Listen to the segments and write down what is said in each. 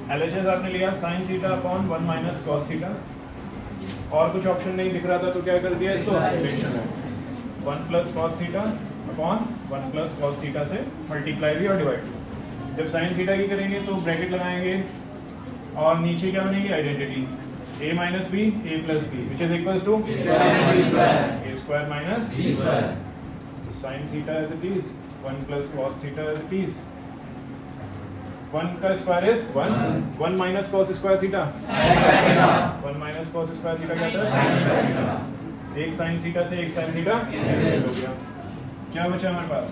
LHS आपने लिया sin theta upon 1 minus cos theta, और कुछ ऑप्शन नहीं दिख रहा था तो क्या कर दिया इसको, 1 plus cos theta upon 1 plus cos theta से मल्टीप्लाई भी और डिवाइड भी। जब sin थीटा की करेंगे तो ब्रैकेट लगाएंगे और नीचे क्या बनेगी, identity a minus B a plus B which is equals to a square minus b square. sin theta as it is 1 plus cos theta as it is 1 का square is 1 minus cos square theta 1 minus cos square theta क्या था, एक sin theta से एक sin theta हो गया। क्या बचा हमारे पास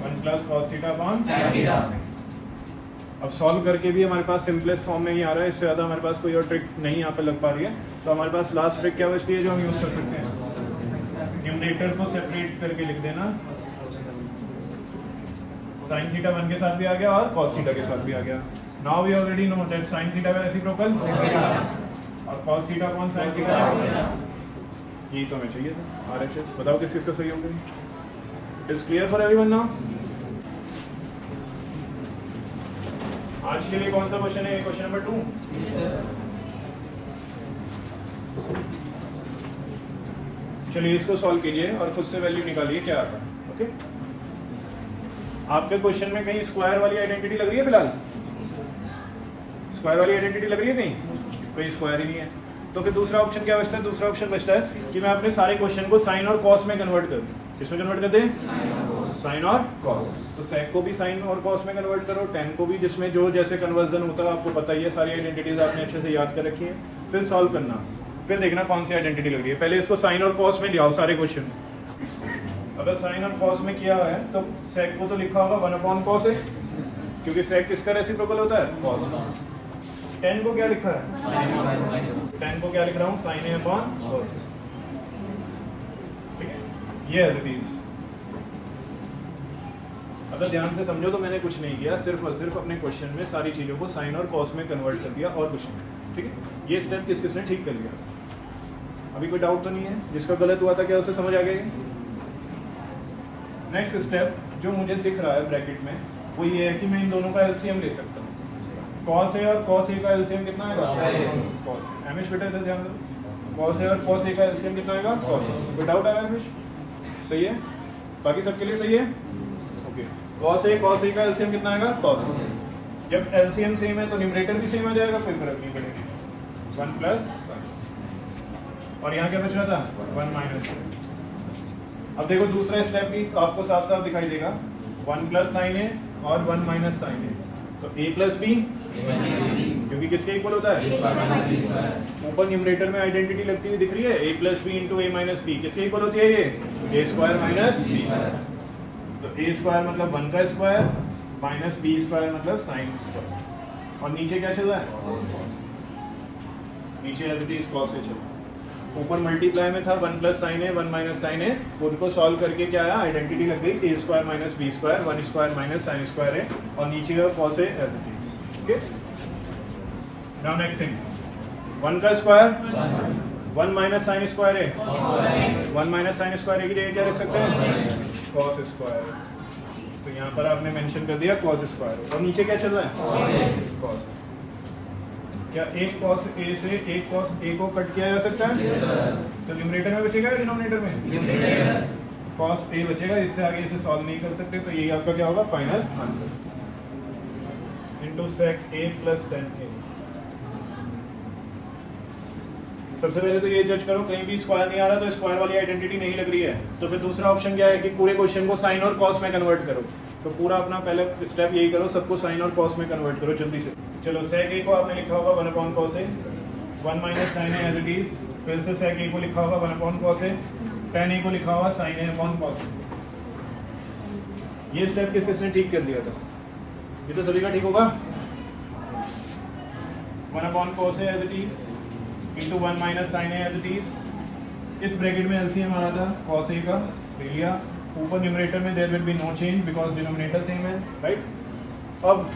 1 plus cos theta upon sin theta. अब सॉल्व करके भी हमारे पास सिंपलेस्ट फॉर्म में ही आ रहा है, इससे ज़्यादा हमारे पास कोई और ट्रिक नहीं यहाँ पे लग पा रही है। तो हमारे पास लास्ट ट्रिक क्या बचती है जो हम यूज़ कर सकते हैं, न्यूमरेटर को सेपरेट करके लिख देना, sin थीटा 1 के साथ भी आ गया और cos थीटा के साथ भी आ गया। Now we already know that sin theta का रेसिप्रोकल और cos theta upon sin theta, यही तो हमें चाहिए था। RHS बताओ किस किसका सही होगा, it is clear for everyone now. आज के लिए कौन सा क्वेश्चन है, क्वेश्चन नंबर 2। चलिए इसको सॉल्व कीजिए और खुद से वैल्यू निकालिए क्या आता है। ओके, आपके क्वेश्चन में कहीं स्क्वायर वाली आइडेंटिटी लग रही है, फिलहाल स्क्वायर वाली आइडेंटिटी लग रही है कहीं, कोई स्क्वायर ही नहीं है। तो फिर दूसरा ऑप्शन क्या बचता है, दूसरा ऑप्शन बचता है कि मैं अपने सारे क्वेश्चन को साइन और कॉस में कन्वर्ट कर दूं। किसमें कन्वर्ट कर दें, साइन और कॉस। तो सेक को भी साइन और कॉस में कन्वर्ट करो, टेन को भी, जिसमें जो जैसे कन्वर्जन होता है आपको पता ही है, सारी आइडेंटिटीज आपने अच्छे से याद कर रखी है। फिर सॉल्व करना, फिर देखना कौन सी आइडेंटिटी लग रही है। पहले इसको साइन और कॉस में ले आओ सारे क्वेश्चन। अगर साइन और कॉस में किया है तो सेक को तो लिखा होगा 1 अपॉन कॉस है, क्योंकि सेक किसका रेसिप्रोकल होता है, कॉस। टेन को क्या लिखा है, टेन को क्या लिख रहा हूँ, साइन ए अपॉन कॉस। ठीक है, ये एज इट इज। अगर ध्यान से समझो तो मैंने कुछ नहीं किया, सिर्फ और सिर्फ अपने क्वेश्चन में सारी चीज़ों को साइन और कॉस में कन्वर्ट कर दिया और कुछ नहीं। ठीक है, ये स्टेप किस किसने ठीक कर लिया, अभी कोई डाउट तो नहीं है। जिसका गलत हुआ था क्या उसे समझ आ गई। नेक्स्ट स्टेप जो मुझे दिख रहा है ब्रैकेट में वो ये है कि मैं इन दोनों का एलसीएम ले सकता हूँ। कॉस ए और कॉस ए का एलसीएम कितना आएगा, कॉस। एमिश बेटा इधर ध्यान दो, कॉस ए और कॉस ए का एलसीएम कितना आएगा, कॉस। कोई डाउट आ रहा है एमिश, सही है, बाकी सबके लिए सही है। ओके, कॉस ए का एलसीएम कितना आएगा, कॉस। जब एलसीएम सेम है तो न्यूमरेटर भी सेम आ जाएगा, कोई फर्क नहीं पड़ेगा। 1 प्लस, और यहाँ क्या बच रहा था, 1 माइनस। अब देखो दूसरा स्टेप भी आपको साफ साफ दिखाई देगा, 1 प्लस साइन ए और 1 माइनस साइन ए। तो a प्लस बी, क्योंकि किसके इक्वल होता है, ऊपर न्यूमरेटर में आइडेंटिटी लगती हुई दिख रही है, a plus B into A minus B, किसके इक्वल होती है ये, a स्क्वायर माइनस बी। तो a स्क्वायर मतलब 1 का स्क्वायर माइनस b स्क्वायर मतलब साइन स्क्वायर। और नीचे क्या चल रहा है, नीचे as it is cos A चल रहा है। ऊपर मल्टीप्लाई में था 1 plus sine A 1 minus sine A, उनको सॉल्व करके क्या आया, आइडेंटिटी लग गई a square minus B square 1 square minus sine square है, और नीचे का cos A as it is. Okay, now next thing, 1 का स्क्वायर 1 माइनस साइन स्क्वायर है, 1 माइनस साइन स्क्वायर है की जगह क्या रख सकते हैं, कॉस स्क्वायर। तो यहाँ पर आपने मेंशन कर दिया कॉस स्क्वायर, और नीचे क्या चल रहा है, कॉस। क्या एक कॉस ए से एक कॉस ए को कट किया जा सकता है, तो न्यूमरेटर में बचेगा या डिनोमिनेटर में, कॉस ए बचेगा। इससे आगे इसे सॉल्व नहीं कर सकते, तो ये आपका क्या होगा, फाइनल आंसर, इनटू सेक ए प्लस टेन ए। सबसे पहले तो ये जज करो कहीं भी स्क्वायर नहीं आ रहा, तो स्क्वायर वाली आइडेंटिटी नहीं लग रही है। तो फिर दूसरा ऑप्शन क्या है कि पूरे क्वेश्चन को साइन और कॉस में कन्वर्ट करो। तो पूरा अपना पहले स्टेप यही करो, सबको साइन और कॉस में कन्वर्ट करो जल्दी से। चलो सेक ए को आपने लिखा होगा 1 upon cos A, 1 minus sine A as it is. फिर से सेक ए को लिखा होगा 1 अपॉन कॉस ए, टेन ए को लिखा होगा sine A upon cos A. ये स्टेप किस किसने ठीक कर दिया था, ये तो सभी का ठीक होगा। 1 upon cos A as it is into 1 minus sine A as it is. इस ब्रैकेट में एलसीएम आ रहा था कॉस ए का, ले लिया। ऊपर न्यूमरेटर में there will be no change because denominator same है, राइट। अब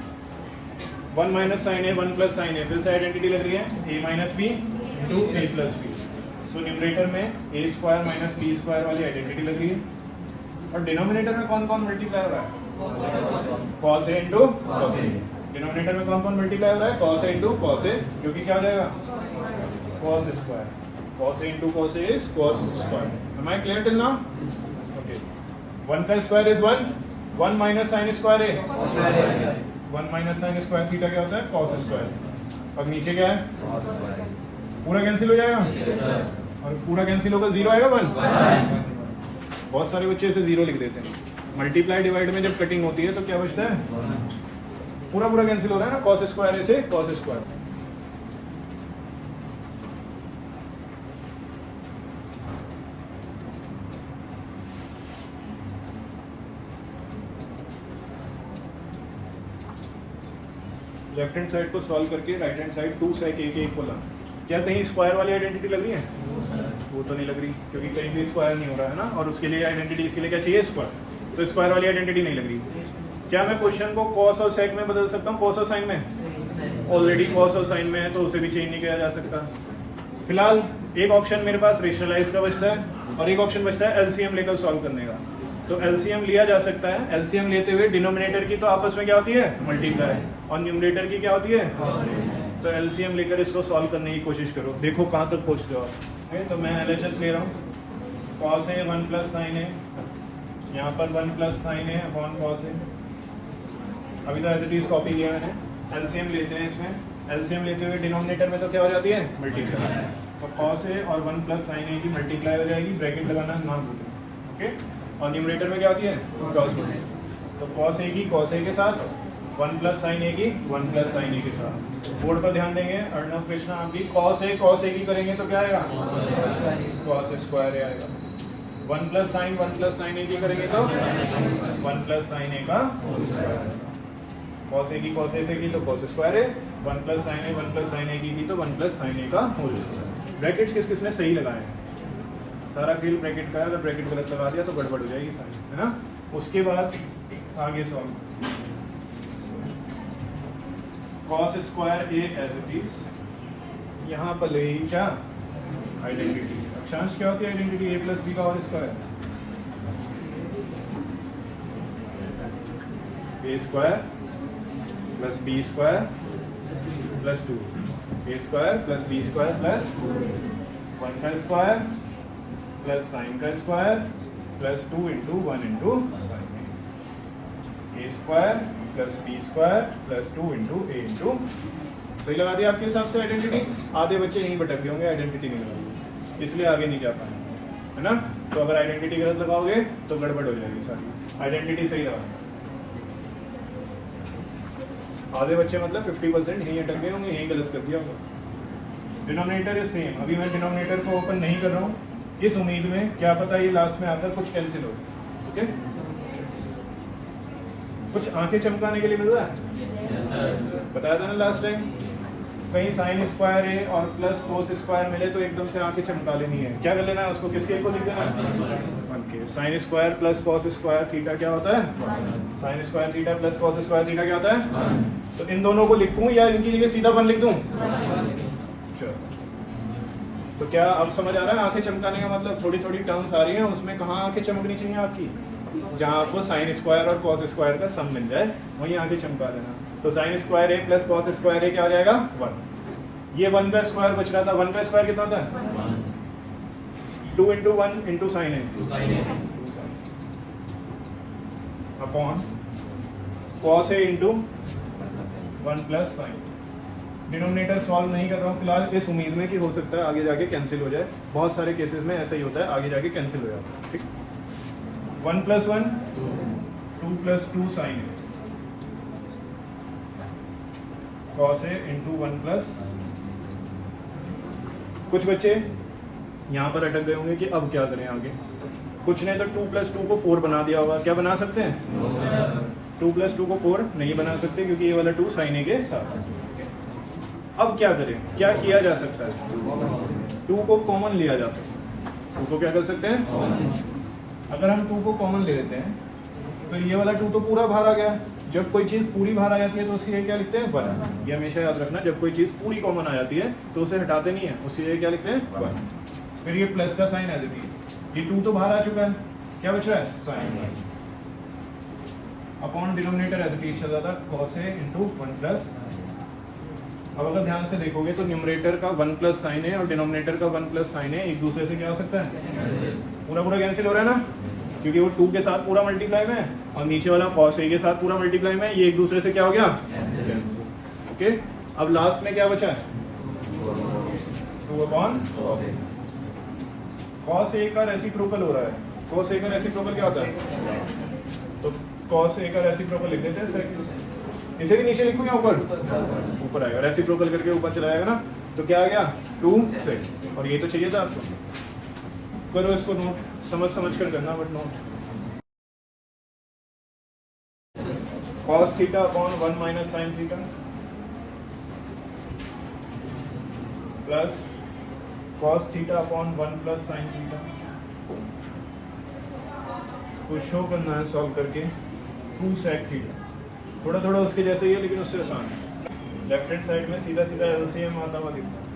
1 minus sine A 1 plus sine A, फिर से आइडेंटिटी लग रही है a minus B into A plus B. So numerator में a square minus B square वाली आइडेंटिटी लग रही है, और डिनोमिनेटर में कौन कौन मल्टीप्लाई हो रहा है, cos A into cos A. Denominator में कौन कौन मल्टीप्लाई हो रहा है, cos A into cos A, जो कि क्या हो जाएगा cos square, cos A into cos A is cos square. Am I clear till now? Okay, 1 का square is 1, 1 minus sine square A, 1 minus sine square theta क्या होता है, cos square. अब नीचे क्या है, पूरा कैंसिल हो जाएगा और पूरा कैंसिल होगा, 0 आएगा 1। बहुत सारे बच्चे इसे 0 लिख देते हैं। मल्टीप्लाई डिवाइड में जब कटिंग होती है तो क्या बचता है, पूरा पूरा कैंसिल हो रहा है ना, कॉस स्क्वायर ए से cos square. Left hand side को सॉल्व करके right hand side 2 sec a के इक्वल आ, क्या कहीं स्क्वायर वाली आइडेंटिटी लग रही है? वो तो नहीं लग रही, क्योंकि कहीं भी स्क्वायर नहीं हो रहा है ना, और उसके लिए आइडेंटिटी, इसके लिए क्या चाहिए, स्क्वायर। तो स्क्वायर वाली आइडेंटिटी नहीं लग रही। क्या मैं क्वेश्चन को कॉस और सेक में बदल सकता हूँ, कॉस और साइन में? ऑलरेडी कॉस और साइन में है तो उसे भी चेंज नहीं किया जा सकता। फिलहाल एक ऑप्शन मेरे पास रेशनलाइज का बचता है और एक ऑप्शन बचता है एलसीएम लेकर सॉल्व करने का। तो एलसीएम लिया जा सकता है। एलसीएम लेते हुए डिनोमिनेटर की तो आपस में क्या होती है, मल्टीप्लाई, और न्यूमरेटर की क्या होती है। तो एलसीएम लेकर इसको सॉल्व करने की कोशिश करो, देखो कहाँ तक पहुँचते हो आप। तो मैं एलएचएस ले रहा हूँ, कॉस ए 1 प्लस साइन ए, यहाँ पर 1 plus sine A upon cos A. अभी तो एज इट इज कॉपी किया मैंने। एलसीएम लेते हैं इसमें, एलसीएम लेते हुए डिनोमिनेटर में तो क्या हो जाती है, मल्टीप्लाई। तो कॉस ए और 1 प्लस साइन ए की मल्टीप्लाई हो जाएगी, ब्रैकेट लगाना ना भूलें, ओके। और न्यूमरेटर में क्या होती है, क्रॉस मल्टीप्लाई। तो कॉस ए की कॉस ए के साथ, 1 प्लस साइन ए की 1 प्लस साइन ए के साथ। बोर्ड पर ध्यान देंगे, अर्णव कृष्णा आपकी कॉस ए की करेंगे तो क्या आएगा, कॉस स्क्वायर ए आएगा। 1 प्लस साइन ए की करेंगे तो 1 प्लस साइन ए का कॉस ए की कॉस ए से की तो कॉस स्क्वायर है, 1 प्लस साइन ए की तो 1 प्लस साइन ए का होल स्क्वायर। ब्रैकेट्स किस किसने सही लगाए हैं, सारा खेल ब्रैकेट का है। अगर ब्रैकेट गलत लगा दिया तो गड़बड़ हो जाएगी सारी, है ना। उसके बाद आगे solve, cos square A as it is, यहाँ पर ले क्या आइडेंटिटी, अक्षांश क्या होती है आइडेंटिटी, ए प्लस बी का whole square, A square plus B square plus 2, A square plus B square plus 1 का स्क्वायर प्लस साइन का square plus 2 into 1 into sine, A square plus B square plus 2 into A into. सही लगा दिया आपके हिसाब से identity. आधे बच्चे यहीं भटक गए होंगे, आइडेंटिटी नहीं लगाई, इसलिए आगे नहीं जा पाए, है ना। तो अगर आइडेंटिटी गलत लगाओगे तो गड़बड़ हो जाएगी सारी, आइडेंटिटी सही लगा। आधे बच्चे मतलब 50% यहीं अटक गए होंगे, यहीं गलत कर दिया होगा। डिनोमिनेटर इज सेम, अभी मैं डिनोमिनेटर को ओपन नहीं कर रहा हूँ इस उम्मीद में क्या पता ये लास्ट में आकर कुछ कैंसिल हो, ओके। कुछ आंखें चमकाने के लिए मिल रहा है, बताया था ना लास्ट टाइम, कहीं साइन स्क्वायर है और प्लस कोस स्क्वायर मिले तो एकदम से आंखें चमका लेनी है। क्या कर लेना है उसको, किसके को लिख देना है, sine square plus cos square theta क्या होता है, sign square theta plus cos square theta क्या होता है। तो इन दोनों को लिखूं या इनकी जगह सीधा 1 लिख दूं, तो क्या अब समझ आ रहा है आंखें चमकाने का मतलब। थोड़ी थोड़ी टर्म्स आ रही हैं, उसमें कहाँ आंखें चमकनी चाहिए आपकी, जहाँ आपको साइन स्क्वायर और कॉस स्क्वायर का सम मिल जाए वहीं आंखें चमका देना। तो साइन स्क्वायर ए प्लस कॉस स्क्वायर ए क्या हो जाएगा 1। ये 1 का स्क्वायर बच रहा था, 1 का स्क्वायर कितना होता है 2 into 1 into sine A upon cos A into 1 plus sine. Denominator solve नहीं कर रहा हूँ फिलहाल इस उम्मीद में कि हो सकता है आगे जाके कैंसिल हो जाए। बहुत सारे केसेस में ऐसा ही होता है, आगे जाके कैंसिल हो जाता है, ठीक। 1 plus 1 2 plus 2 sign A cos A into 1 plus. कुछ बच्चे यहाँ पर अटक गए होंगे कि अब क्या करें आगे। कुछ ने तो 2 प्लस 2 को 4 बना दिया होगा। क्या बना सकते हैं 2 प्लस 2 को 4 नहीं बना सकते क्योंकि ये वाला 2 साइन ए के साथ। अब क्या करें, क्या किया जा सकता है, 2 को कॉमन लिया जा सकता है। 2 को क्या कर सकते हैं, अगर हम 2 को कॉमन ले लेते हैं तो ये वाला 2 तो पूरा बाहर आ गया। जब कोई चीज़ पूरी बाहर आ जाती है तो उसकी जगह क्या लिखते हैं 1। ये हमेशा याद रखना, जब कोई चीज़ पूरी कॉमन आ जाती है तो उसे हटाते नहीं है, उसकी जगह क्या लिखते हैं 1। फिर ये प्लस का साइन एज इट इज, ये 2 तो बाहर आ चुका है, क्या बच रहा है sine. Upon denominator as it is चल जाता cos a इंटू 1 प्लस। अब अगर ध्यान से देखोगे तो न्यूमरेटर का 1 प्लस साइन है और डिनोमिनेटर का 1 प्लस साइन है एक दूसरे से क्या हो सकता है, पूरा पूरा कैंसिल हो रहा है ना, क्योंकि वो 2 के साथ पूरा मल्टीप्लाई में है और नीचे वाला cos a के साथ पूरा मल्टीप्लाई में है, ये एक दूसरे से क्या हो गया कैंसिल। ओके, अब लास्ट में क्या बचा है 2 अपॉन cos a का रेसिप्रोकल हो रहा है। cos a का रेसिप्रोकल क्या होता है, तो cos a का रेसिप्रोकल लिख देते हैं sec। इसे भी नीचे लिखूं या ऊपर, ऊपर आएगा, रेसिप्रोकल करके ऊपर चला जाएगा ना, तो क्या आ गया 2 sec। और ये तो चाहिए था आपको, करो इसको नोट, समझ कर करना but note. cos theta upon 1 minus sine theta plus cos theta upon 1 plus sine theta को शो करना है सॉल्व करके 2 sec थीटा। थोड़ा थोड़ा उसके जैसे ही है लेकिन उससे आसान है। लेफ्ट हैंड साइड में सीधा सीधा एलसीएम आता हुआ दिखता है।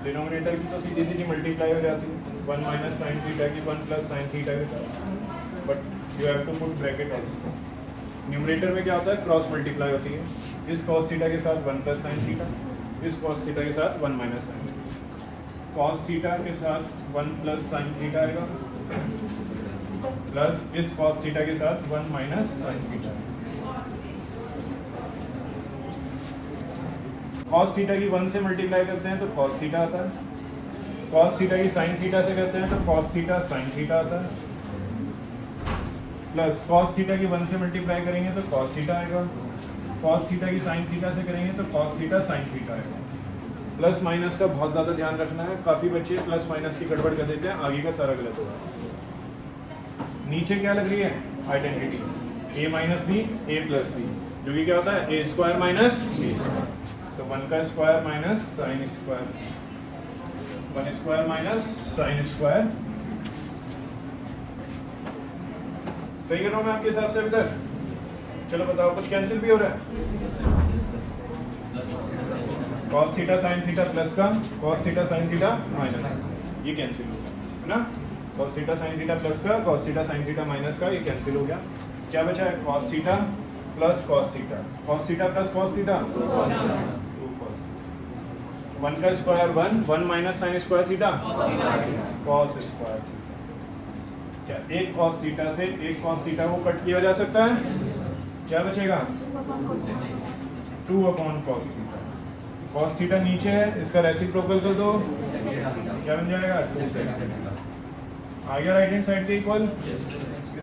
डिनोमिनेटर की तो सीधी सीधी मल्टीप्लाई हो जाती है 1 माइनस साइन थीटा की 1 प्लस साइन थीटा के साथ, but you have to put bracket also. Numerator में क्या होता है, क्रॉस मल्टीप्लाई होती है, इस cos थीटा के साथ 1 प्लस साइन थीटा, इस cos थीटा के साथ 1 माइनस साइन, cos थीटा के साथ 1 प्लस साइन थीटा आएगा प्लस इस cos थीटा के साथ 1 minus sine theta. cos theta की 1 से मल्टीप्लाई करते हैं तो cos थीटा आता है, cos थीटा की sin थीटा से करते हैं तो cos थीटा sin थीटा आता है, प्लस cos थीटा की 1 से मल्टीप्लाई करेंगे तो cos थीटा आएगा, cos थीटा की sin थीटा से करेंगे तो cos थीटा sin थीटा आएगा। प्लस माइनस का बहुत ज़्यादा ध्यान रखना है, काफ़ी बच्चे प्लस माइनस की गड़बड़ कर देते हैं, आगे का सारा गलत होगा। नीचे क्या लग रही है identity, a minus B A plus B, जो कि क्या होता है A square minus B square, तो 1 का square minus sine square, 1 square minus sine square. सही कर रहा हूँ मैं आपके हिसाब से अभी तक? चलो बताओ, कुछ कैंसिल भी हो रहा है? cos theta sin theta plus का cos theta sin theta minus, ये कैंसिल हो गया है ना, cos theta sin theta plus का cos theta sin theta minus का, ये कैंसिल हो गया। क्या बचा है cos theta plus cos theta, cos theta plus cos theta 2 cos, 1 का square 1 minus sine square theta cos square theta. क्या एक cos थीटा से एक cos थीटा को कट किया जा सकता है, क्या बचेगा 2 upon cos theta. cos theta नीचे है, इसका रेसिप्रोकल कर दो, क्या बन जाएगा 2 sec। आ गया राइट हैंड साइड के इक्वल।